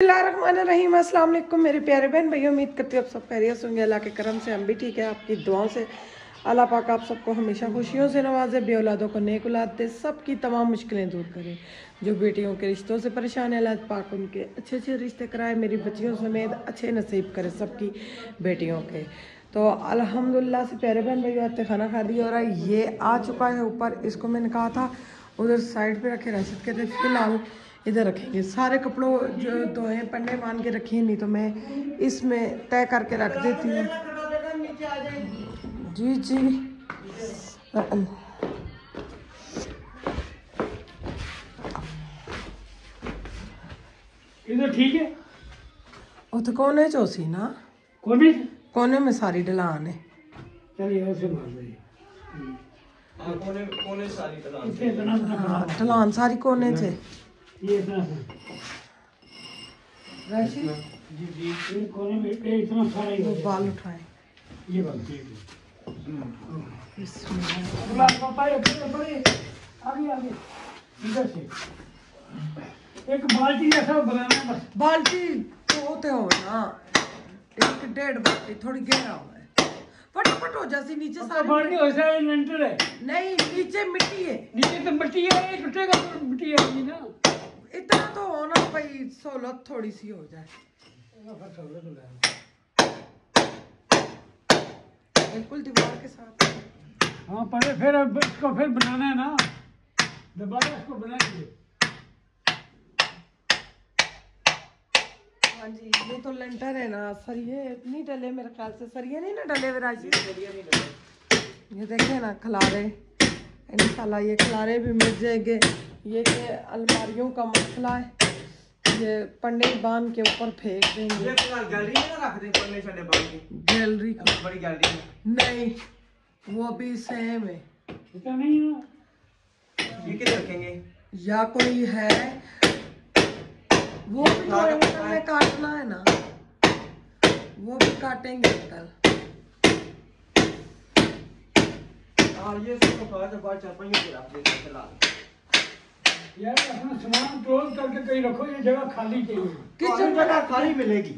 बिस्मिल्लाहिर्रहमानिर्रहीम। अस्सलाम वालेकुम मेरे प्यारे बहन भैया, उम्मीद करती हूँ आप सब खैरियत होंगे। अल्लाह के करम से हम भी ठीक है। आपकी दुआओं से अल्लाह पाक आप सबको हमेशा खुशियों से नवाजे, बे औलादों को नेक औलाद दे, सबकी तमाम मुश्किलें दूर करे। जो बेटियों के रिश्तों से परेशान है, अल्लाह पाक उनके अच्छे अच्छे रिश्ते कराए। मेरी बच्चियों समेत अच्छे नसीब करे सबकी बेटियों के। तो अल्हम्दुलिल्लाह से प्यारे बहन भैया, आते खाना खा दिया और ये आ चुका है ऊपर। इसको मैंने कहा था उधर साइड पे रखे, राशिद कहते फिलहाल इधर रखेंगे। सारे कपड़ों जो धोए पन्ने मान के रखिए, नहीं तो मैं इसमें तय करके रख देती हूँ। जी जी इधर ठीक है। वो तो कोने चौसी ना कोने में सारी ढलान है। चलिए उसे मार दे। कोने सारी ढलान हाँ, ढलान सारी कोने से। ये इतना सा राशि जी जी ये कोने में ये इतना सारा ही वो बाल उठाए। ये बात ठीक है। बिस्मिल्लाह। पापा ये बड़े आगे आगे इधर से एक बाल्टी जैसा बनाना है बस। बाल्टी तो होते हो ना, 1.5 बाल्टी, थोड़ी गहरा हुआ है। फटाफट हो जाती नीचे सारी। बाल्टी वैसा है, लेंटर है। नहीं, नीचे मिट्टी है। नीचे तो मिट्टी है, ये टूटेगा तो मिट्टी है ये ना। इतना तो होना भाई, सहूलत थोड़ी सी हो जाए। बिल्कुल दीवार के साथ। हाँ पहले फिर अब इसको फिर बनाना है ना, दोबारा इसको बनाएंगे। हाँ जी, ये तो लेंटर है ना, सरिये नहीं डले मेरे ख्याल से। सरिये नहीं ना डले विराजी। ये देखिए ना खलारे, इंशाल्लाह ये खलारे भी मिल जाएंगे। ये कि अलमारियों का मसला है, ये पन्ने बांध के ऊपर फेंक देंगे। ये गैलरी में ना रख दें, पन्ने छड़े बांध के। गैलरी को बड़ी गैलरी में नहीं, वो भी सेम है। इतना नहीं है ना। ये किधर रखेंगे? या कोई है वो भी तो अंकल ने काटना है ना, वो भी काटेंगे अंकल। और ये सब तो आज बाद चारपाई पे रख देते हैं फिलहाल। यार अपना सामान क्लोज करके कहीं रखो, ये जगह खाली चाहिए। किचन जगह खाली मिलेगी।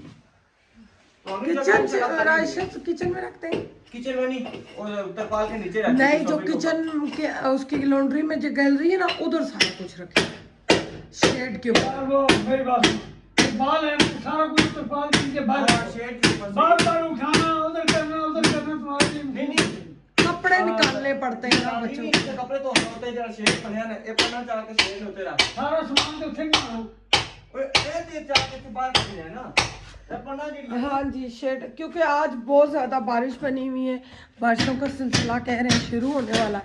किचन में रखते हैं। किचन में नहीं, और तरपाल के नीचे रखते नहीं, जो किचन के उसकी लॉन्ड्री में जो गैलरी है ना, उधर सारा कुछ रखे शेड के ऊपर। यार वो मेरी बात सुन, बाल है सारा कुछ तो बाल के बाल शेड के ऊपर बार बार उठाना, उधर करना तुम्हारे लिए नहीं कपड़े निकालने पड़ते हैं ना बच्चों नहीं, के। कपड़े तो होते हैं जरा शेड पहना है, ये पन्ना जाके शेड होते रहा। सारा सामान तो उठेगा। ओए ये दे जाके बाहर रख है ना, ये पन्ना जी। हाँ जी, शेड, क्योंकि आज बहुत ज़्यादा बारिश बनी हुई है। बारिशों का सिलसिला कह रहे हैं शुरू होने वाला है,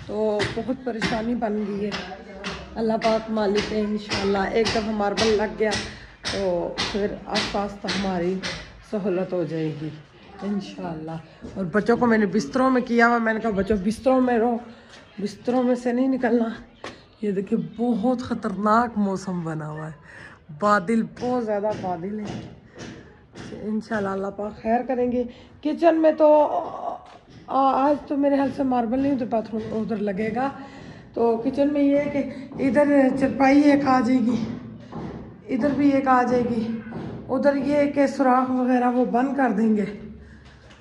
तो बहुत परेशानी बन गई है। अल्लाह पाक मालिक है, इंशाल्लाह एक दफ़ा मार्बल लग गया तो फिर आस हमारी सहूलत हो जाएगी इंशाल्लाह। और बच्चों को मैंने बिस्तरों में किया हुआ, मैंने कहा बच्चों बिस्तरों में रहो, बिस्तरों में से नहीं निकलना। ये देखिए बहुत ख़तरनाक मौसम बना हुआ है, बादल बहुत ज़्यादा बादल है। इंशाल्लाह अल्लाह पाक खैर करेंगे। किचन में तो आज तो मेरे हाथ से मार्बल नहीं, उधर बाथरूम उधर लगेगा। तो किचन में ये है कि इधर चरपाई एक आ जाएगी, इधर भी एक आ जाएगी, उधर ये कि सुराख वगैरह वो बंद कर देंगे,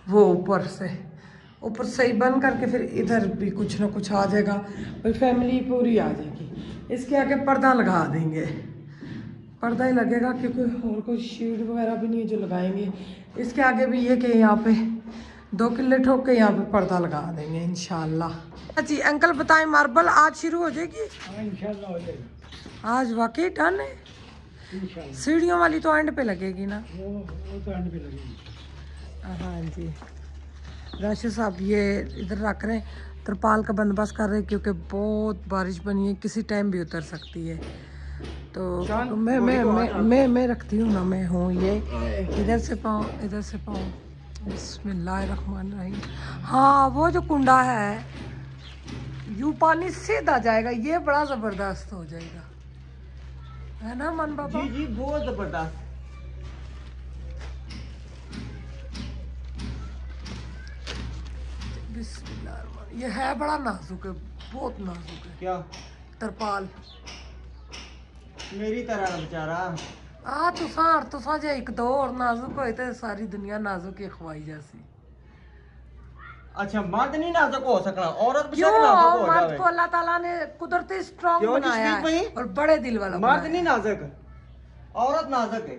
वो ऊपर से ही बंद करके फिर इधर भी कुछ ना कुछ आ जाएगा, फिर फैमिली पूरी आ जाएगी। इसके आगे पर्दा लगा देंगे, पर्दा ही लगेगा क्योंकि और कोई शीट वगैरह भी नहीं है जो लगाएंगे। इसके आगे भी ये कि यहाँ पे 2 किले ठोक के यहाँ पे पर्दा लगा देंगे इंशाल्लाह। जी अंकल बताएं, मार्बल आज शुरू हो जाएगी? हाँ इंशाल्लाह हो जाएगा आज वाकई डन है। इंशाल्लाह। सीढ़ियों वाली तो एंड पे लगेगी ना? वो तो एंड पे लगेगी। हाँ जी, राशिद साहब ये इधर रख रहे हैं, तरपाल का बंदोबस्त कर रहे हैं क्योंकि बहुत बारिश बनी है, किसी टाइम भी उतर सकती है। तो मैं रखती हूँ ना, मैं हूँ ये इधर से पाँव, इधर से पाँव। बिस्मिल्लाहिर्रहमानिर्रहीम। हाँ, वो जो कुंडा है यूं पानी सीधा जाएगा, ये बड़ा ज़बरदस्त हो जाएगा, है ना मन बाबा? जी जी बहुत जबरदस्त। बिस्मिल्लाह। ये है बड़ा नाजुक है, बहुत नाजुक है। क्या तरपाल मेरी तरह ना बेचारा। तुसा जे एक दो और नाजुक होए ते सारी दुनिया नाजुक ही खवाई जासी। अच्छा मर्द नहीं नाजुक हो सकना, औरत भी क्यों? नाजुक हो मर्द जावे। को अल्लाह ताला ने कुदरती स्ट्रांग क्यों जी बनाया शरीफ भाई? है और बड़े दिल वाला मर्द बनाया नहीं है। नाजुक, औरत नाजुक है।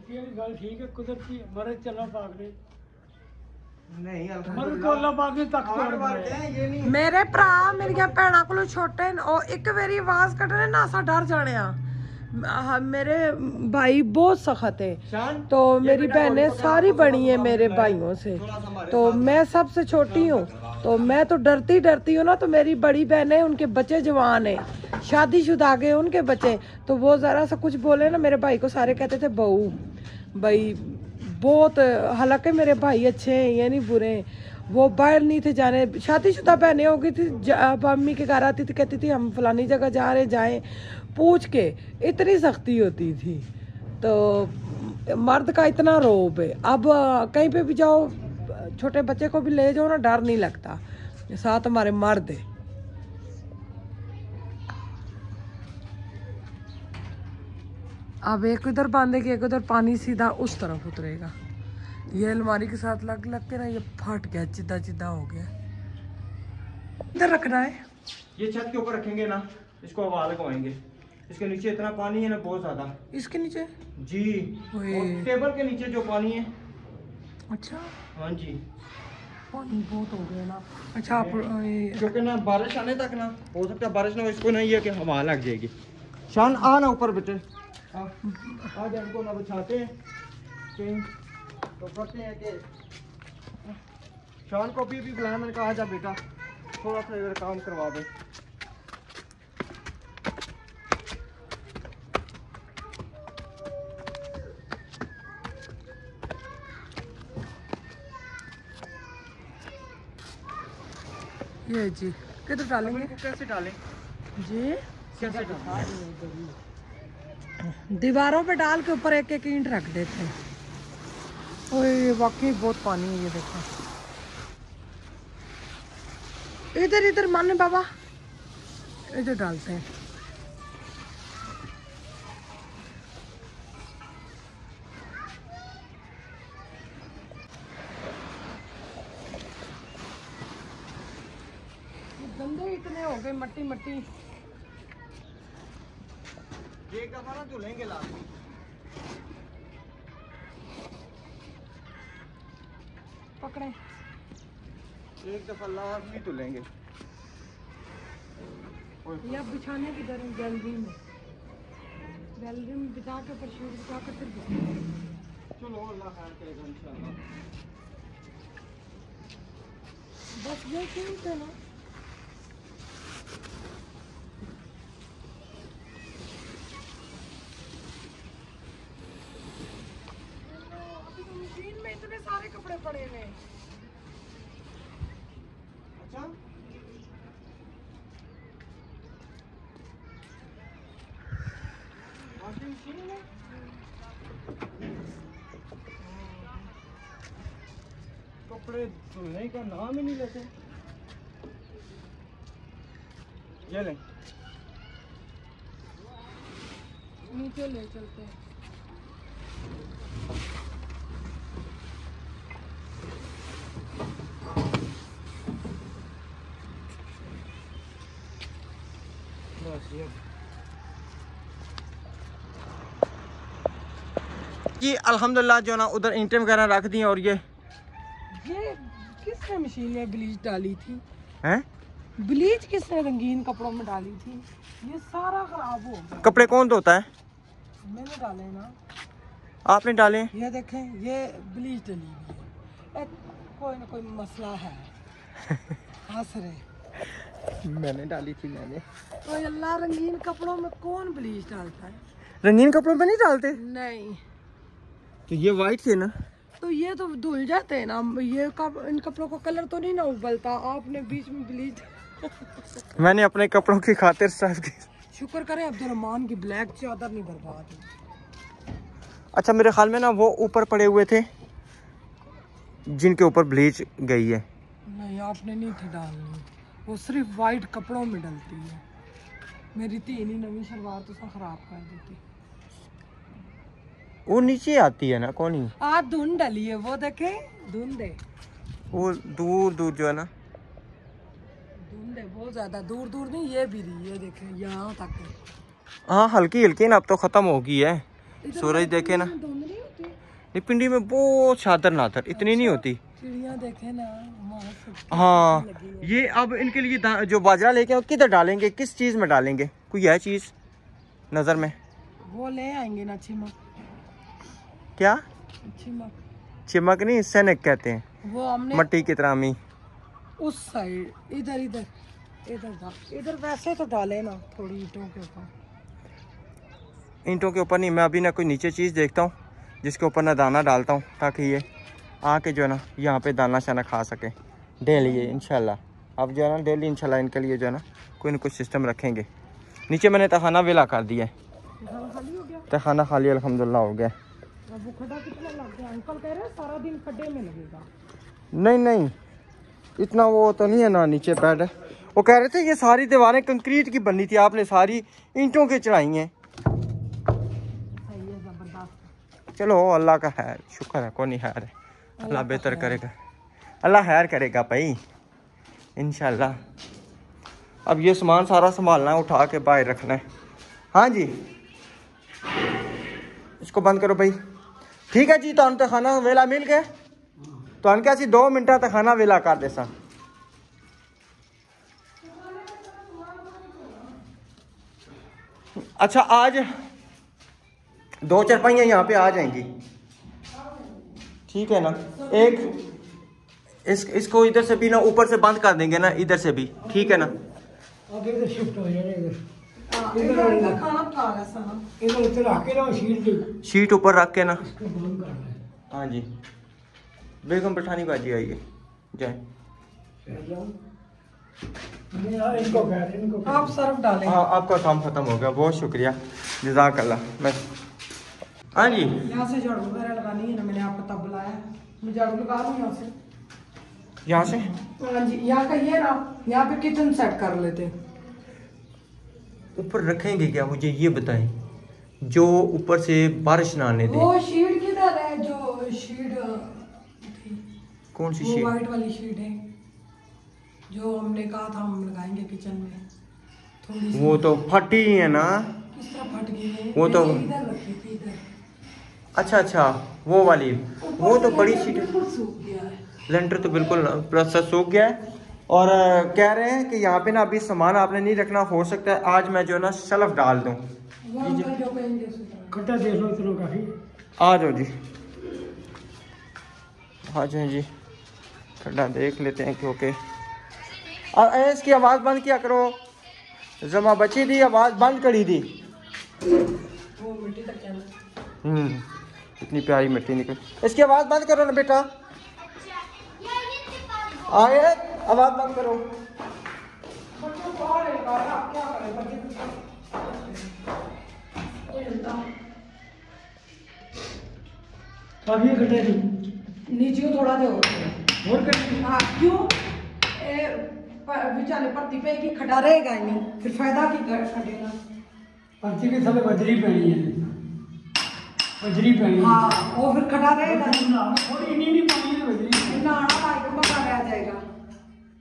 गल ठीक है, कुदरती मर्द चला पाक ने नहीं मर्द को अल्लाह पाक ने ताकतवर बनाया। ये नहीं मेरे भरा मेरिया भैणा को छोटे एक बारी आवाज कटने ना असा डर जाने मेरे भाई बहुत सख्त है शान, तो ये मेरी बेटा बहनें बोलो, सारी थोड़ा बड़ी हैं सा मेरे थोड़ा भाइयों से, सा हमारे तो साथ। मैं सबसे छोटी हूँ, तो मैं तो डरती हूँ ना। तो मेरी बड़ी बहनें उनके बच्चे जवान है, शादीशुदा गए उनके बच्चे, तो वो जरा सा कुछ बोले ना मेरे भाई को सारे कहते थे बहू भाई बहुत। हालांकि मेरे भाई अच्छे हैं, ये नहीं बुरे हैं। वो बाहर नहीं थे जाने, शादीशुदा बहनें हो गई थी, अब अम्मी के घर आती थी कहती थी हम फलानी जगह जा रहे जाएं पूछ के, इतनी सख्ती होती थी। तो मर्द का इतना रोब है। अब कहीं पे भी जाओ छोटे बच्चे को भी ले जाओ ना डर नहीं लगता, साथ हमारे मर्द है। अब एक उधर बांधेगी एक उधर पानी सीधा उस तरफ उतरेगा। ये अलमारी के साथ लग लग के ना ये फट गया, चिद्दा चिद्दा हो गया। इधर रखना है, ये छत के ऊपर रखेंगे ना, इसको हवा लगवाएंगे। इसके नीचे इतना पानी है ना बहुत ज्यादा। इसके नीचे जी, ओए। और टेबल के नीचे जो पानी है। अच्छा हाँ जी, पानी बहुत हो गया ना। अच्छा आप क्योंकि ना बारिश आने तक ना हो सकता है बारिश ना हो, इसको नहीं है कि हवा लग जाएगी। शान आ ना ऊपर बेटे, आज हमको ना बिछाते हैं कहीं, तो करते हैं कि शान को भी बुलाया। मैंने कहा आजा बेटा थोड़ा सा इधर काम करवा दे। ये जी किधर डालेंगे कैसे डालें जी? कैसे डालें? दीवारों पे डाल के ऊपर एक एक ईंट रख देते हैं। ओए वाकई बहुत पानी है, ये देखो। इधर इधर माने बाबा, इधर डालते हैं। गंदे इतने हो गए, मट्टी मट्टी। एक दफा ना धुलेंगे लास्ट में। पकड़े एक दफा लास्ट में धुलेंगे। या बिछाने की दर गैलरी में बिछा के ऊपर शीट बिछा कर फिर बिछाएंगे। चलो अल्लाह खैर करेगा इंशाल्लाह। बस ये कीमत है ना। अभी तो मशीन में इतने सारे कपड़े पड़े हैं। अच्छा वॉशिंग मशीन में कपड़े धुलने का नाम ही नहीं लेते। ये लें नीचे ले चलते हैं। बस ये अल्हम्दुलिल्लाह जो ना उधर ईंटें वगैरह रख दी और ये किसने मशीन में ब्लीच डाली थी? हैं? ब्लीच किसने रंगीन कपड़ों में डाली थी? ये सारा खराब हो गया। कपड़े कौन धोता है? मैंने डाले ना। आपने डाले? ये देखें, ये ब्लीच डली हुई है। कोई ना कोई मसला है। हंस रहे। मैंने डाली थी मैंने। तो अल्लाह, रंगीन कपड़ों में कौन ब्लीच डालता है? रंगीन कपड़ों पे नहीं डालते? नहीं, तो ये वाइट थे ना। तो ये तो धुल जाते हैं ना। ये इन कपड़ों को कलर तो नहीं ना उबलता। आपने बीच में ब्लीच मैंने अपने कपड़ों की खातिर साफ की। शुक्र करें अब्दुलरहमान की ब्लैक चादर नहीं बर्बाद हुई। अच्छा मेरे ख्याल में ना वो ऊपर पड़े हुए थे जिनके ऊपर ब्लीच गई है। नहीं, आपने नहीं थी डालनी। वो सिर्फ वाइट कपड़ों में डलती है। मेरी तीन ही नवी सलवार तो खराब कर देती। वो नीचे आती है ना कौन ही आज धुंध डली है, वो देखे धुंध है, वो दूर दूर जो है ना धुंध है बहुत ज्यादा, दूर दूर नहीं ये भी रही है, देखे यहाँ तक है। हाँ हल्की हल्की ना, अब तो खत्म हो गई है। सूरज देखे ना, धुंध नहीं होती, नहीं पिंडी में बहुत शादर नादर, इतनी नहीं होती। चिड़िया देखे ना वहाँ से। हाँ ये अब इनके लिए जो बाजरा लेके आओ किधर डालेंगे, किस चीज में डालेंगे, कोई है चीज नजर में? वो ले आएंगे ना छिमक। क्या छिमक? चिमक नहीं, सनक कहते हैं, वो हमने मट्टी की तरह मी। उस साइड इधर इधर इधर वैसे तो डाले ना थोड़ी ईंटों के ऊपर। ईंटों के ऊपर नहीं, मैं अभी ना कोई नीचे चीज़ देखता हूँ जिसके ऊपर ना दाना डालता हूँ, ताकि ये आके जो है ना यहाँ पे दाना शाना खा सके डेली ये इंशाल्लाह। अब जो है ना डेली इंशाल्लाह इनके लिए जो है ना कोई ना कुछ सिस्टम रखेंगे। नीचे मैंने तखाना वेला कर दिया है, तखाना खाली अल्हम्दुलिल्लाह हो गया। वो खड्डा कितना लग गया? अंकल कह रहे हैं सारा दिन खड्डे में लगेगा। नहीं नहीं इतना वो तो नहीं है ना, नीचे बेड है। वो कह रहे थे ये सारी दीवारें कंक्रीट की बननी थी, आपने सारी ईंटों की चढ़ाई हैं। सही है, जबरदस्त। चलो अल्लाह का है, शुक्र है, कौन नहीं खैर है, अल्लाह बेहतर करेगा, अल्लाह खैर करेगा भाई इंशाल्लाह। अब ये सामान सारा संभालना है, उठा के बाहर रखना है। हाँ जी इसको बंद करो भाई। ठीक है जी, तो खाना वेला मिल गया, तो क्या 2 मिनट तक खाना वेला कर दे सा। अच्छा आज 2 चारपाइयाँ यहाँ पे आ जाएंगी, ठीक है ना। एक इसको इधर से भी ना ऊपर से बंद कर देंगे ना, इधर से भी, ठीक है ना। आगे इधर शिफ्ट हो जाने इधर खाना खा रहा सारा। इधर इधर रख के ना शीट ऊपर रख के ना। इसको बंद करना है। हाँ जी बेगम पठानी बाजी आई है, जाए इनको कह रहे, इनको कह रहे। आप सर्फ डालें। हाँ आपका काम खत्म हो गया, बहुत शुक्रिया, जज़ाकल्लाह। मैं हाँ जी यहाँ से झाड़ू वगैरह लगानी है ना, मैंने आपको तब बुलाया, मैं झाड़ू लगा दूँ यहाँ से। यहाँ से हाँ जी, यहाँ का ये ना, यहाँ पे किचन सेट कर लेते हैं। ऊपर रखेंगे क्या, मुझे ये बताएं, जो ऊपर से बारिश ना आने दे। वो शीट किधर है? जो शीट कौन सी वो शीट? वाइट वाली शीट है जो हमने कहा था हम लगाएंगे किचन में। थोड़ी सी वो तो फटी है ना। किस तरह फट गई है? वो तो मैंने इधर रखी थी, इधर। अच्छा अच्छा वो वाली, वो तो बड़ी शीट है। बिल्कुल सूख गया है। लेंटर तो बिल्कुल प्लस्तर सूख गया है। और कह रहे हैं कि यहाँ पे ना अभी सामान आपने नहीं रखना, हो सकता है आज मैं जो है ना शेल्फ डाल दूँ। वो अंकल जो कहेंगे उसी तरह। खड्डा देख लो इतना काफी। आ जाओ जी, आ जाओ जी, खड्डा देख लेते हैं क्योंकि इसकी आवाज़ बंद किया करो, जमा बची थी आवाज़ बंद करी थी। वो मिट्टी तक जाना। इतनी प्यारी मिट्टी निकली, इसकी आवाज़ बंद करो ना बेटा, आए आवाज़ बंद करो। काफी खड्डे थी नीचे को थोड़ा दे और कट। हाँ क्यों बेचारे परती पे की खड़ा रहेगा ही नहीं, फिर फायदा की कटेगा। परती के थले बजरी पैनी है, बजरी पैनी है। हाँ वो फिर खड़ा रहेगा नहीं, थोड़ी नहीं पानी है बजरी नहाना लाइक मका रह जाएगा।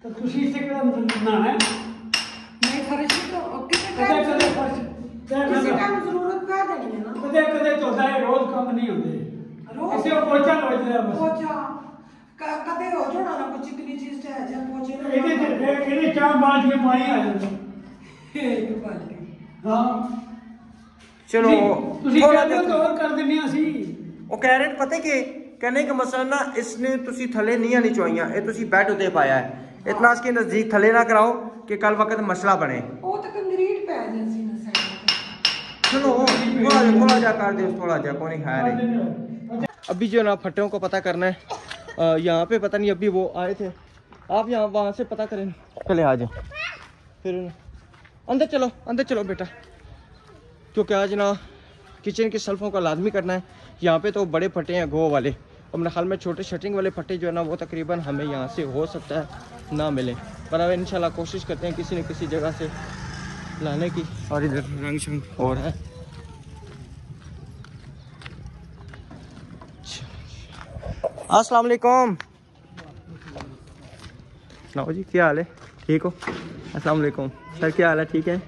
तो तुसी इससे केड़ा ना है नहीं फर्श तो किसी कदे टाइम कदे फर्श किसी टाइम जरूरत पड़ जानी है ना। कदे कदे धोता है, रोज काम नहीं होते। रोज इसे पोछा हो जाए बस। पोछा कदे हो जोड़ा ना कुछ चिकनी चीज से है जब पोछे ना ਇਹਦੇ ਚਾਹ ਬਾਲਟੀ में पानी आ जाता। एक बाल्टी। हाँ चलो ਤੁਸੀਂ थोड़ा ਕਹਿੰਦੇ ਹੋ देख- ਤਾਂ ਹੋਰ ਕਰ ਦਿੰਦੇ ਹਾਂ ਅਸੀਂ। ਉਹ ਕਹਿ ਰਹੇ ਨੇ ਪਤਾ ਕਿ कहने का मसला ना, इसने तुसी थले नहीं आनी चाहिए, ये तुसी बैठ उते पाया है, इतना इसके नजदीक थले ना कराओ कि कल वक्त मसला बने। वो तो कंक्रीट पे जैसी ना साइड। चलो थोड़ा जा कर दे, थोड़ा जा कौन खाया नहीं। अभी जो ना फट्टों को पता करना है, यहाँ पे पता नहीं अभी वो आए थे, आप यहाँ वहाँ से पता करें, चले आ जाए फिर अंदर चलो बेटा, क्योंकि आज ना किचन के शेल्फों का लाजमी करना है। यहाँ पे तो बड़े फट्टे हैं गो वाले, और मेरे ख्याल में छोटे शटरिंग वाले फट्टे जो है ना वो तकरीबन हमें यहाँ से हो सकता है ना मिले, पर अब इंशाल्लाह कोशिश करते हैं किसी न किसी जगह से लाने की। और इधर रंग शंग हो रहा है। अस्सलाम वालेकुम। सुनाओ जी, क्या हाल है? ठीक हो? अस्सलाम वालेकुम सर, क्या हाल है? ठीक है।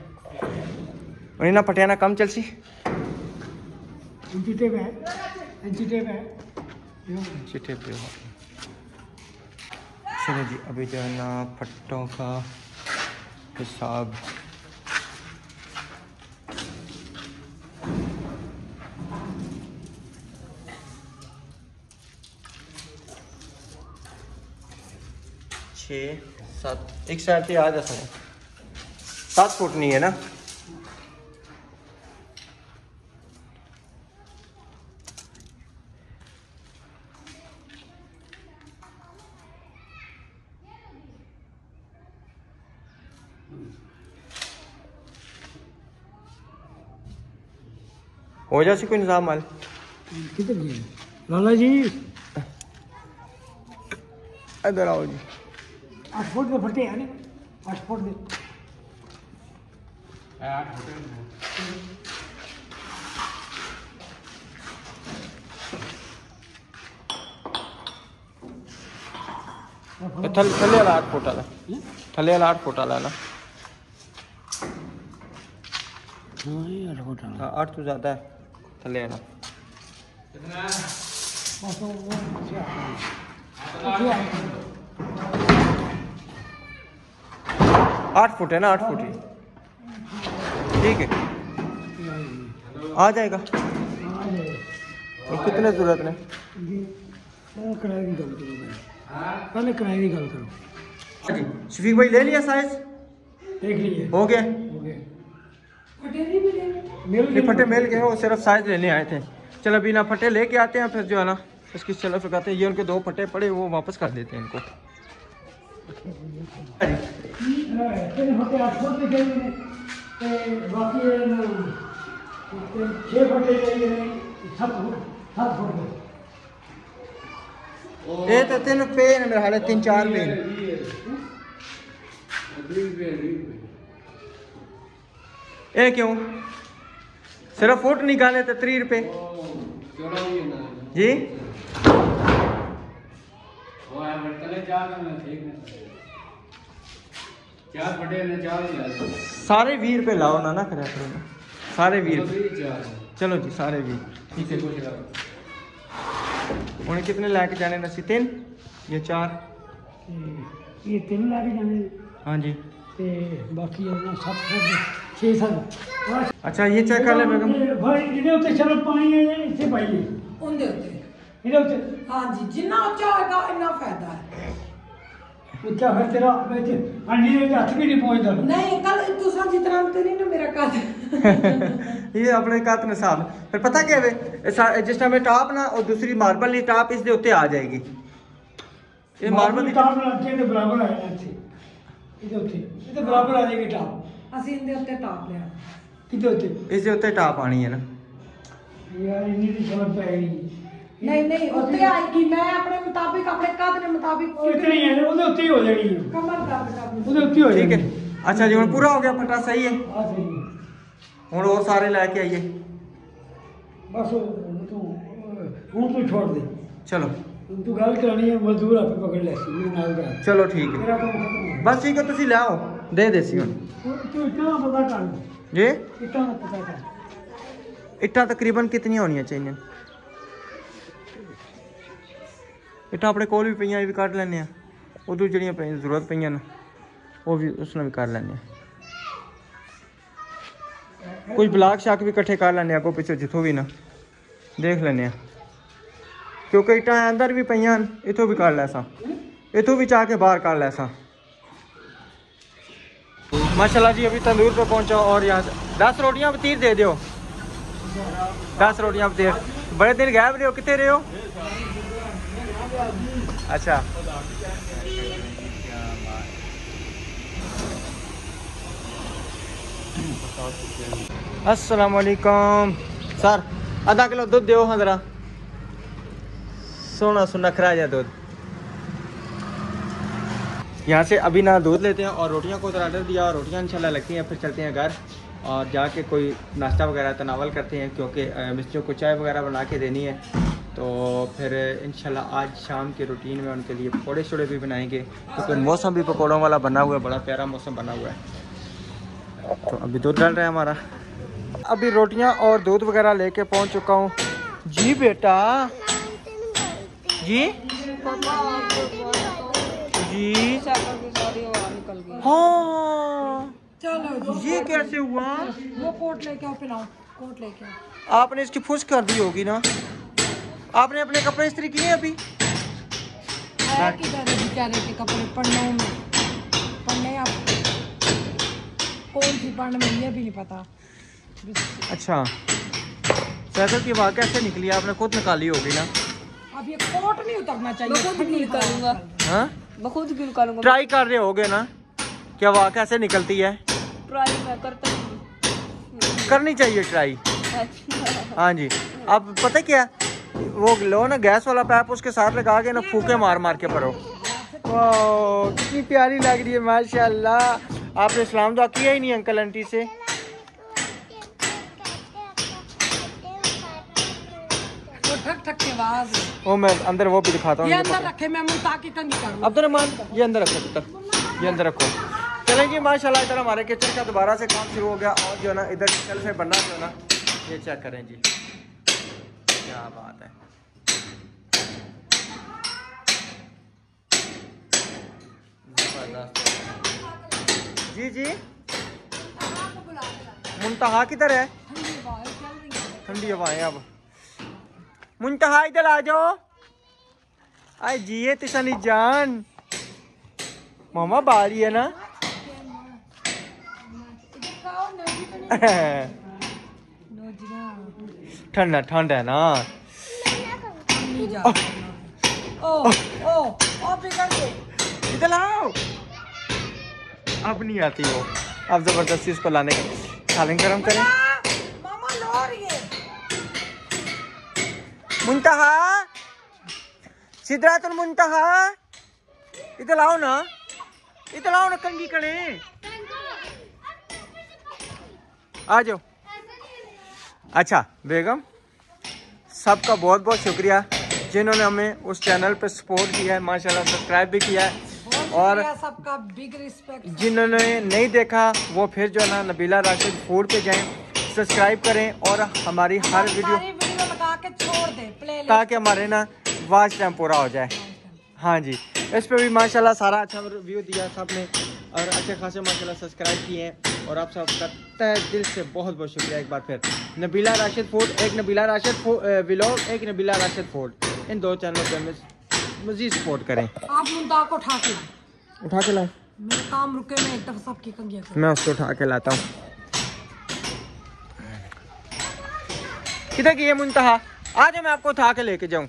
वही ना पटियाना कम चलसी चिट्टे पे चिट्टे पे। चलो जी, अभी जो है ना फट्टों का हिसाब। छः 7 एक साइड पे आ जा सकता 7 फुट नहीं है ना। हो जाए कोई निज़ाम माल। किधर गए लाला जी? इधर आओ जी। 8 फुट के फटे हैं ना, 8 फुट के। थले वाला 8 फुट वाला, थले वाला 8 फुट वाला ना। हाँ 8 तो ज़्यादा है थले वाला। 8 फुट है ना, 8 फुट ही ठीक है, आ जाएगा। और कितने ज़रूरत है? किराए की गल करो, पहले किराए की गल करो। जी शफीक भाई ले लिया साइज? देख लीजिए, हो गया। हो गया। ये फटे मिल गए, वो सिर्फ साइज लेने आए थे। चलो अभी ना फटे लेके आते हैं, फिर जो है ना इसकी चलो फिर कहते हैं। ये उनके 2 फटे पड़े, वो वापस कर देते हैं इनको। ये तो 3 पे ने मेरे हाल 3-4 पे। ये क्यों सिर्फ फुट निकाले तो 3 रुपए जी? सारे 20 रुपए लाओ ना ना करा करो ना, सारे 20 रुपए। चलो जी सारे 20 ठीक है। उन्हें कितने लाके जाने नसी? 3 या 4? ये 3 लाके जाने। हाँ जी। ते बाकी 7-6-7। अच्छा ये चेक कर ले बेगम। भाई ਇਹਦੇ ਉੱਤੇ ਚਲੋ ਪਾਣੀ ਹੈ ਇੱਥੇ ਪਾਈਏ ਉਹਦੇ ਉੱਤੇ। ਇਹਦੇ ਉੱਤੇ। ਹਾਂਜੀ ਜਿੰਨਾ ਉੱਚਾ ਹੋਏਗਾ ਇੰਨਾ ਫਾਇਦਾ ਹੈ। ਉੱਚਾ ਫਿਰ ਤੇਰਾ ਵਿੱਚ ਅੰਡੀ ਦੇ ਹੱਥ ਵੀ ਨਹੀਂ ਪਹੁੰਚਦਾ। नहीं कल दूसरा जितना तो नहीं ना मेरा कद। ये अपने कद में साहब फिर पता क्या है जिस टाइम टॉप ना और दूसरी मार्बल की टॉप इसके उत्ते आ जाएगी। ये मार्बल की ਟਾਪ ਲੱਗ ਕੇ ਤੇ ਬਰਾਬਰ ਆ ਜਾਣਾ ਇੱਥੇ। ਇਹਦੇ ਉੱਤੇ ਇਹਦੇ ਬਰਾਬਰ ਆ ਜਾਏਗੀ ਟਾਪ। ਅਸੀਂ ਇਹਦੇ ਉੱਤੇ ਟਾਪ ਲਿਆ। ਕਿਹਦੇ ਉੱਤੇ? इसके उत्ते टॉप आनी है ना। ਯਾਰ ਇੰਨੀ ਦੀ ਸਮਝ ਪੈ ਗਈ। नहीं नहीं उत्ते आएगी, मैं अपने मुताबिक अपने कद के मुताबिक कितनी है ਉਹਦੇ ਉੱਤੇ ਹੀ ਹੋ ਜਾਣੀ ਹੈ। कमर दर्द करनी। ਉਹਦੇ ਉੱਤੇ ਹੋ ठीक ਜਾਣੀ है। अच्छा जी हम पूरा हो गया फटा सही है। ਆ ਸਹੀ ਹੈ। हूँ और सारे लैके आइए। ਬਸ ਹੁਣ ਤੂੰ ਛੋੜ ਦੇ। चलो ਤੂੰ ਗੱਲ ਕਰਾਣੀ ਹੈ ਮਜ਼ਦੂਰ ਆਪੇ ਪਕੜ ਲੈ ਸੀ ਮੇਰੇ ਨਾਲ ਦਾ। चलो ठीक है ਤੇਰਾ ਕੰਮ ਖਤਮ ਹੋ बस ठीक है तुसी ले आओ दे देसी हूँ ਤੂੰ ਇतना ਪਤਾ ਕਰ जी। इतना पता कर। इट्टा तकरीबन कितनी होनी चाहिए? इट्टा अपने कोल भी पईयां भी कट लैने उधर जड़ियां पे जरूरत पईयां ना वो भी उसने भी कर लैने। कुछ ब्लॉक शाक भी इकट्ठे कर लैने अगों पिछों जिथों भी ना देख लैने क्योंकि इट्टा अंदर भी पईयां इथों भी कर लैसा, इथों भी चाह के बाहर कर लैसा। माशाल्लाह जी अभी तंदूर पे पहुंचा और यहाँ से 10 रोटियां बतीर दे दो। 10 रोटियां बतीर। बड़े दिन गायब रहे हो, कितने रहे हो? अच्छा अस्सलाम वालेकुम सर, आधा किलो दूध दो हाँ जरा, सोना सुना खरा जा दूध। यहाँ से अभी ना दूध लेते हैं और रोटियाँ को उधर ऑर्डर दिया और रोटियाँ इंशाल्लाह लगती हैं, फिर चलते हैं घर और जाके कोई नाश्ता वगैरह तनावल करते हैं क्योंकि मिस्त्रियों को चाय वगैरह बना के देनी है। तो फिर इंशाल्लाह आज शाम के रूटीन में उनके लिए पकौड़े शोड़े भी बनाएंगे क्योंकि मौसम भी पकौड़ों वाला बना हुआ है, बड़ा प्यारा मौसम बना हुआ है। तो अभी दूध डाल रहा है हमारा, अभी रोटियाँ और दूध वगैरह लेके पहुँच चुका हूँ। जी बेटा जी जी हाँ चलो ये कैसे हुआ? वो कोट लेके आओ, पिलाओ कोट लेके आओ। आपने इसकी फुस कर दी होगी ना? आपने अपने कपड़े इस्त्री किए अभी? है किधर है बेचारे के कपड़े? पढ़ने में, पढ़ने आप कौन सी पढ़ने में ये भी नहीं पता। अच्छा साइकिल की आवाज़ कैसे निकली? आपने खुद निकाली होगी ना? अब ये कोट नहीं उतरना चाहिए। मैं खुद निकालूंगा। हाँ मैं खुद क्यों निकालूंगा? ट्राई कर रहे होगे ना क्या आवाज़ कैसे निकलती है? ट्राई मैं करता हूँ। करनी चाहिए ट्राई। अच्छा। हाँ जी। अब पता क्या, वो लो ना गैस वाला पैप, उसके साथ लगा के ना फूके मार मार के परो। वाह कितनी प्यारी लग रही है माशाल्लाह। आपने सलाम दुआ किया ही नहीं अंकल आंटी से? वो ठक ठक की आवाज। वो मैं अंदर वो भी दिखाता हूँ। ये अंदर रखे, मैं मुंह ताकि कंगी करूँ। अब तो मान ये अंदर रखो पुत्र, ये अंदर रखो। चलें जी माशाल्लाह इधर हमारे किचन का दोबारा से काम शुरू हो गया और जो है ना इधर कल से बनना जो है ना ये चेक करें जी, क्या बात है। जी जी मुंतहा किधर है? ठंडी हवाएं। अब मुंतहा इधर आ जाओ। आए जिए तिसनी जान मामा बारी है ना। ठंडा ठंड है ना। इधर आओ। अब नहीं आती वो, अब जबरदस्ती उसको लाने का सालन गरम करें। मामा लो रही है। मुंतहा सिदरातुल मुंतहा इधर आओ ना, इधर आओ ना कंगी करें। आ जाओ। अच्छा बेगम सबका बहुत बहुत शुक्रिया जिन्होंने हमें उस चैनल पे सपोर्ट किया है, माशाल्लाह सब्सक्राइब भी किया है। और सबका बिग रिस्पेक्ट। जिन्होंने नहीं देखा वो फिर जो है ना नबीला राशिद फूड पे जाएं, सब्सक्राइब करें और हमारी हर वीडियो लगा के छोड़ दे प्लेलिस्ट, ताकि हमारे ना वॉच टाइम पूरा हो जाए। हाँ जी इस पे भी माशाल्लाह सारा अच्छा रिव्यू दिया सबने और अच्छे खासे माशाल्लाह सब्सक्राइब किए हैं और आप सबका तहे दिल से बहुत बहुत शुक्रिया एक बार फिर। नबीला राशिद फूड, एक नबीला राशिद व्लॉग, एक नबीला राशिद फूड, इन दो चैनलों पे हमें मजीद सपोर्ट करें। आप मुंदा को उठा के लाओ। उठा के लाओ, मेरे काम रुके, मैं एक दफा सबकी कंगियां करूं। मैं उसको उठा के लाता हूँ। किधर की है मुंतहा? आज मैं आपको उठा के लेके जाऊँ।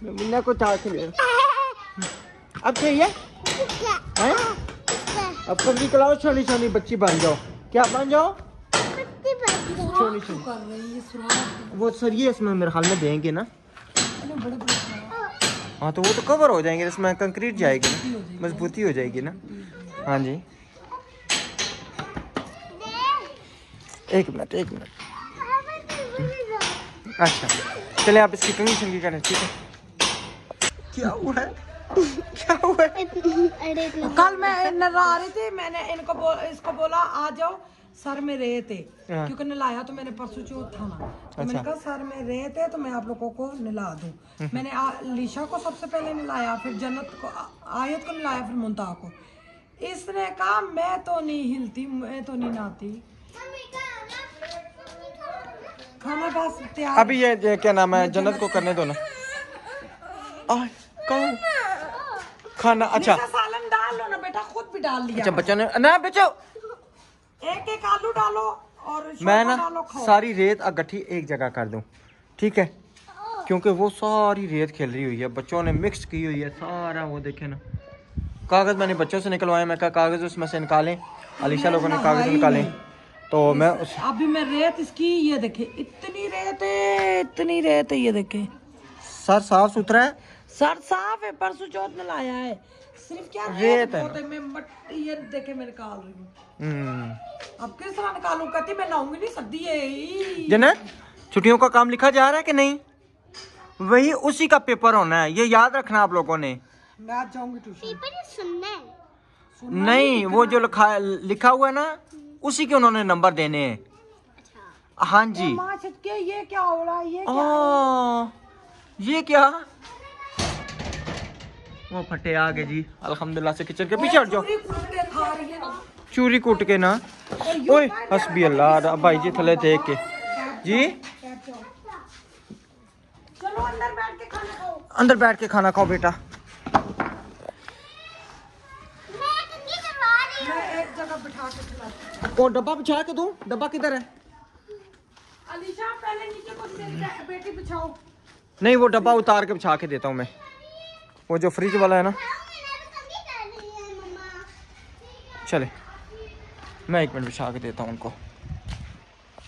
मुन्ना को उठा के ले। अब चाहिए हैं? अब कभी कलाओ छोटी छोटी बच्ची बन जाओ। क्या बन जाओ? छोटी छोटी कर रही है सुराख। वो सरिये इसमें मेरे ख्याल में देंगे ना। बड़े बड़े सुराख। हाँ तो वो तो कवर हो जाएंगे, इसमें कंक्रीट जाएगी ना, मजबूती हो जाएगी ना। हाँ जी एक मिनट एक मिनट। अच्छा चले आप इसकी कंगी शंगी करें, ठीक है? क्या हुआ है? क्या हुआ है? कल मैं नहा रही थी, मैंने इसको बोला आ जाओ, सर में रेत है क्योंकि नलाया तो मैंने परसों चौथ था ना, तो मैंने कहा सर में रेत है तो मैं आप लोगों को नला दूं। मैंने लीशा को सबसे पहले नलाया, फिर जन्नत को, आयत को नलाया, फिर मुंतहा को। इसने कहा मैं तो नहीं हिलती, मैं तो नहीं नहाती। खाना बस तैयार। अभी ये क्या नाम है, जन्नत को करने दो ना। कौन खाना? अच्छा सालन डाल लो ना बेटा, खुद भी डाल लिया। अच्छा बच्चा ने ना बच्चो एक एक आलू डालो और मैं ना डालो, खाओ। सारी रेत इकट्ठी एक जगह कर दूं, ठीक है? क्योंकि वो सारी रेत खेल रही हुई है, बच्चों ने मिक्स की हुई है सारा। वो देखे ना कागज़ मैंने बच्चों से निकलवाए, मैं कहा कागज़ उसमें से निकालें, अलीशा लोगों ने कागज़ निकाले। तो मैं अभी मैं रेत इसकी ये देखे इतनी रेत है ये देखे। सर साफ सुथरा है, सर साफ है, परसों चौथ में लाया है, सिर्फ क्या रेत है है मैं मट्टी ये देखे मैं निकाल रही हूँ। अब किस तरह निकालूं, कहती मैं नहाऊंगी नहीं, सर्दी है। जन्नत छुट्टियों का काम लिखा जा रहा है कि नहीं? वही उसी का पेपर होना है, ये याद रखना आप लोगों ने। मैं आज जाऊंगी ट्यूशन। नहीं, वो जो लिखा हुआ है ना, उसी के उन्होंने नंबर देने हैं। हाँ जी। ये क्या हो रहा है, ये क्या वो फटे आ गए जी, अल्हम्दुलिल्लाह से। किचन के पीछे हट जाओ, चूरी कूट के ना। ओए हस्बी अल्लाह, भाई जी थले देख के जी। चलो अंदर बैठ के खाना खाओ। अंदर बैठ के खाना खाओ बेटा। मैं एक जगह बिठा के खिलाती हूँ। और डब्बा बिछा के दूं? डब्बा किधर है? अलीशा पहले नीचे कुछ मेरी बेटी बिछाओ। नहीं, वो डब्बा उतार के बिछा के देता हूँ मैं, वो जो फ्रिज वाला है ना। चले मैं 1 मिनट बिछा के देता हूँ उनको।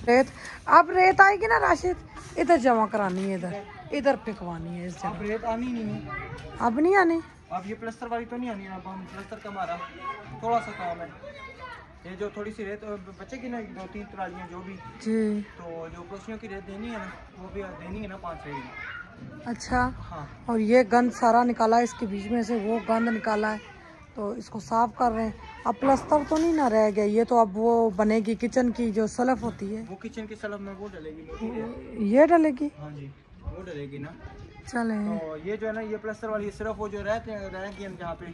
रेत अब रेत आएगी ना राशिद, इधर जमा करानी है, इधर पिकवानी है इस जगह। रेत आनी नहीं है, अब नहीं आनी। अब ये प्लास्टर वाली तो नहीं आनी है। अब हम प्लास्टर का हमारा थोड़ा सा काम है, ये जो थोड़ी सी रेत बचेगी ना, 2-3 ट्रालियाँ जो भी जी, तो जो पड़ोसियों की रेत देनी है ना, वो भी देनी है ना 5-6। अच्छा। हाँ। और ये गंद सारा निकाला है इसके बीच में से, वो गंद निकाला है, तो इसको साफ कर रहे हैं। अब प्लास्टर तो नहीं ना रह गया, ये तो अब वो बनेगी किचन की जो सलफ होती है, वो किचन की सलफ में वो डलेगी, ये डलेगी। हाँ जी वो डलेगी ना। चले तो ये जो है ना, ये प्लास्टर वाली सिर्फ वो जो रहती है जहाँ पे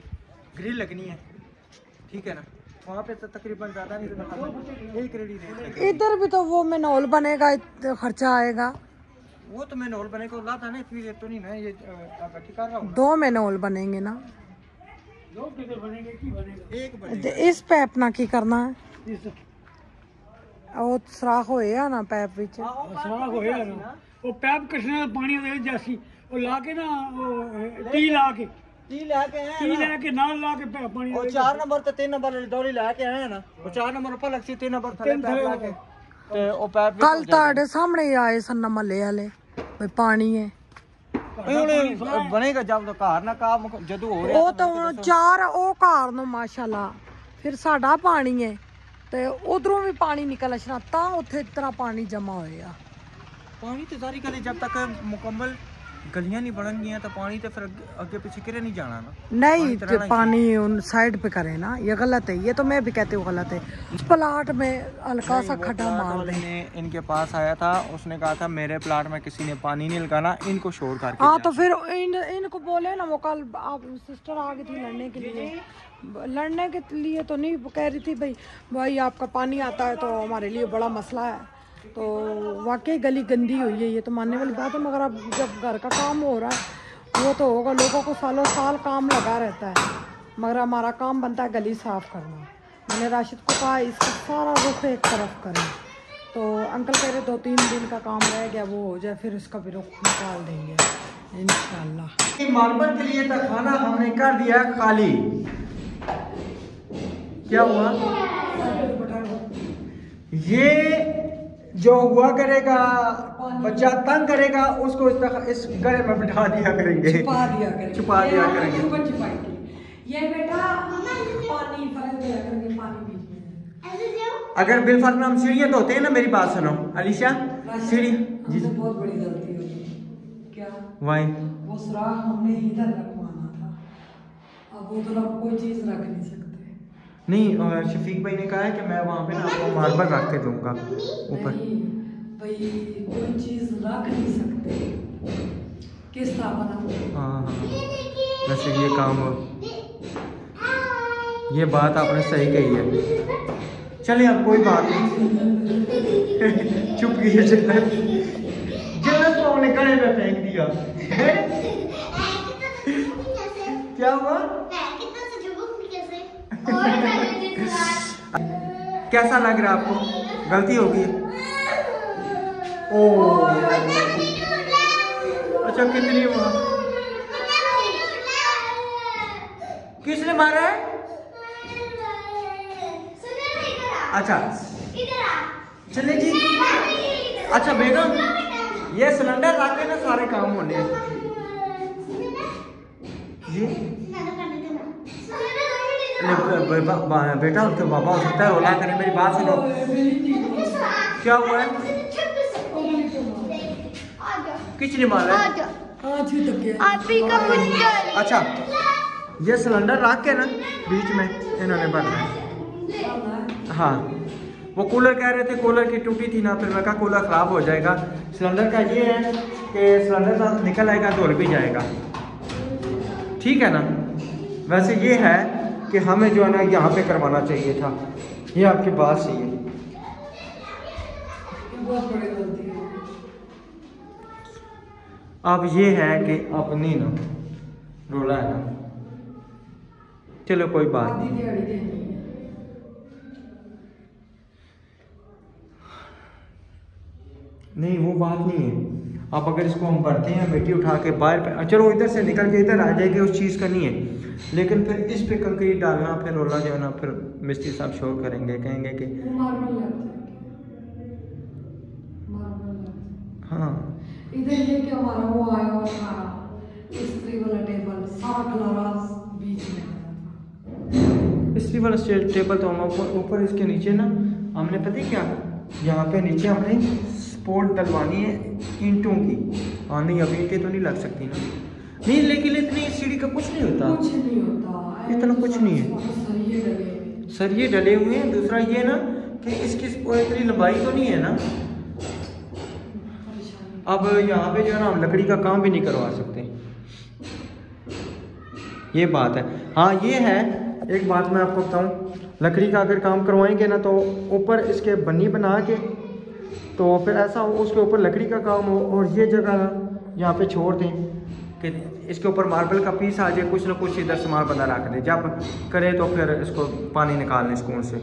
ग्रिल लगनी है, ठीक है ना, वहाँ पे तो तकरीबन ज़्यादा नहीं तो एक रेडी रेट। इधर भी तो वो मेनोल बनेगा, खर्चा आएगा। वो तो मेनोल बने को ला था ना, इतनी रेत तो नहीं ना, ये कर रहा हूँ। 2 मेनोल बनेंगे ना, एक बनेगा। इस पैप ना की करना है, वो सुराख होएगा ना पैप विच, सराख होया ना, वो पैप कटने का पानी दे जैसी वो ला के ना, वो टी ला के नाल ला के पैप पानी। और 4 नंबर ते 3 नंबर डोली लेके आए ना, वो 4 नंबर ऊपर लगती, 3 नंबर थले पैप ला के ते ओ पैप कल ताड़े सामने ही आए सन्ना मले वाले भाई पानी है। बनेगा जब तो घर ना काम जदू हो रहा ਉਹ ਤਾਂ ਹੁਣ 4 ਉਹ ਘਰ ਨੂੰ ਮਾਸ਼ਾਅੱਲਾ, ਫਿਰ ਸਾਡਾ ਪਾਣੀ ਹੈ ਤੇ ਉਧਰੋਂ ਵੀ ਪਾਣੀ ਨਿਕਲ ਅਸ਼ਨਾ, ਤਾਂ ਉੱਥੇ ਇਤਨਾ ਪਾਣੀ ਜਮਾ ਹੋਇਆ। पानी तो सारी गली जब तक मुकम्मल गलियां नहीं बननगियां तो पानी तो फिर आगे पीछे किरे नहीं जाना ना। नहीं तो पानी उन साइड पे करे ना, ये गलत है, ये तो मैं भी कहती हूँ गलत है। प्लाट में हल्का सा खड्डा मार दे। इनके पास आया था, उसने कहा था मेरे प्लाट में किसी ने पानी नहीं लगाना, इनको शोर करके। हाँ तो फिर इनको बोले ना, वो कल आप सिस्टर आ गई थी लड़ने के लिए, लड़ने के लिए तो नहीं कह रही थी भाई आपका पानी आता है तो हमारे लिए बड़ा मसला है। तो वाकई गली गंदी हुई है, ये तो मानने वाली बात है, मगर अब जब घर का काम हो रहा है वो तो होगा, लोगों को सालों साल काम लगा रहता है, मगर हमारा काम बनता है गली साफ़ करना। मैंने राशिद को कहा इसका सारा रुख एक तरफ करें, तो अंकल कह रहे 2-3 दिन का काम रह गया, वो हो जाए फिर उसका भी रुख निकाल देंगे इंशाल्लाह। मार्बल के लिए तो खाना हमने कर दिया खाली। क्या हुआ? ये जो हुआ करेगा बच्चा तंग करेगा उसको इस गले में बिठा दिया करेंगे, छुपा दिया करेंगे। ये बेटा पानी भर दिया करेंगे, पानी बीच में। अगर बिलफर्ज में हम सीढ़ियाँ धोते हैं ना, मेरी बात सुनो अलीशा, सीढ़ी जी बहुत बड़ी गलती होगी। क्या? वही वो सुराख हमने इधर रखवाना था, अब वो तो अब कोई चीज़ रख नहीं सकते। नहीं, शफीक भाई ने कहा है कि मैं वहाँ पे ना आपको मार्बल रख के दूंगा ऊपर। भाई कोई चीज़ रख नहीं सकते, किस तरह बना। हाँ वैसे ये काम हो, ये बात आपने सही कही है। चलिए अब कोई बात नहीं, चुप कीजिए। जन्नत को हमने गले में फेंक दिया। क्या हुआ? कैसा लग रहा है आपको? गलती होगी? ओह अच्छा, कितनी हुआ? किसने मारा है? अच्छा चले जी। अच्छा बेगम, ये सिलेंडर ला के ना सारे काम होने जी। बेटा उसके बाबा हो सकता है रोला करे, मेरी बात सुनो। क्या हुआ है? किच नहीं मारा है? अच्छा, ये सिलेंडर रख के ना बीच में इन्होंने भरना है। हाँ, वो कूलर कह रहे थे, कूलर की टूटी थी ना, फिर मैं कहा कूलर ख़राब हो जाएगा। सिलेंडर का ये है कि सिलेंडर ना निकल आएगा तो भी जाएगा, ठीक है ना। वैसे ये है कि हमें जो है ना यहाँ पे करवाना चाहिए था, ये आपकी बात सही है। अब ये है कि अपनी ना रोला है ना, चलो कोई बात नहीं। नहीं वो बात नहीं है। अब अगर इसको हम भरते हैं मिट्टी उठा के बाहर पे, चलो इधर से निकल के इधर आ जाएगी, उस चीज़ का नहीं है, लेकिन फिर इस पे कंक्रीट डालना, फिर रोला जो है ना, फिर मिस्त्री साहब शोर करेंगे, कहेंगे कि हाँ इधर ये क्या हमारा वो आया हुआ था इस्त्री वाला टेबल, सारा खलारा बीच में आया था। इस्त्री वाला टेबल तो हम ऊपर इसके नीचे ना हमने पता है क्या, यहाँ पे नीचे हमने सपोर्ट डलवानी है ईंटों की। हाँ नहीं, अब ईंटें तो नहीं लग सकती ना, नहीं लेकिन इतनी सीढ़ी का कुछ नहीं होता, कुछ नहीं होता, इतना कुछ नहीं है। सरिये डले हुए हैं। दूसरा ये ना कि इसकी इतनी लंबाई तो नहीं है ना। अब यहाँ पे जो है ना हम लकड़ी का काम भी नहीं करवा सकते, ये बात है। हाँ ये है, एक बात मैं आपको बताऊँ, लकड़ी का अगर काम करवाएंगे ना तो ऊपर इसके बन्नी बना के, तो फिर ऐसा हो उसके ऊपर लकड़ी का काम हो, और ये जगह यहाँ पे छोड़ दें कि इसके ऊपर मार्बल का पीस आ जाए, कुछ ना कुछ इधर सामान बंदा रख दे, जब करे तो फिर इसको पानी निकाल लें सुकून से।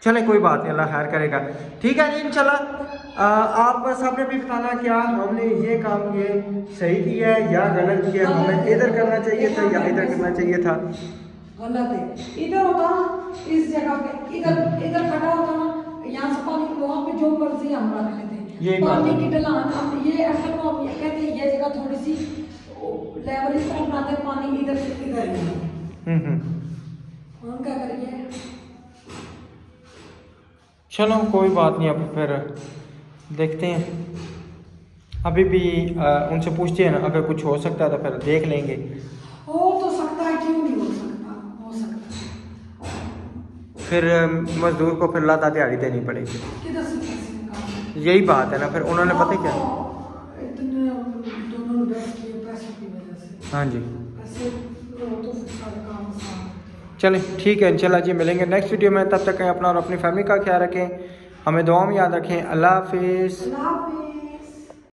चले कोई बात नहीं, अल्लाह खैर करेगा, ठीक है इंशाल्लाह। आप सबने भी बताना क्या हमने ये काम ये सही किया है या गलत किया, हमें इधर करना चाहिए था या इधर करना चाहिए था। गलत है, इधर होता इस जगह पे, इधर खड़ा होता ना, यहाँ से पानी वहाँ पे जो मर्जी हम रख लेते, पानी की ढलान। अब ये असल में हम ये कहते हैं ये जगह थोड़ी सी लेवल इस तरह बनाते हैं, पानी इधर से इधर हम क्या करेंगे। चलो कोई बात नहीं, अब फिर देखते हैं, अभी भी उनसे पूछते हैं ना, अगर कुछ हो सकता है तो फिर देख लेंगे। हो तो सकता है, क्यों नहीं हो सकता, हो सकता है। फिर मजदूर को फिर लाता दिहाड़ी देनी पड़ेगी, किधर से पैसे निकालें? यही बात है ना। फिर उन्होंने पता क्या, इतने दोनों बेस्ट किए पैसों की वजह से। हाँ जी ऐसे तो सारा काम आसान है। चलें ठीक है इंशाल्लाह जी, मिलेंगे नेक्स्ट वीडियो में। तब तक अपना और अपनी फैमिली का ख्याल रखें, हमें दुआ में याद रखें। अल्लाह हाफिज़। अल्लाह हाफिज़।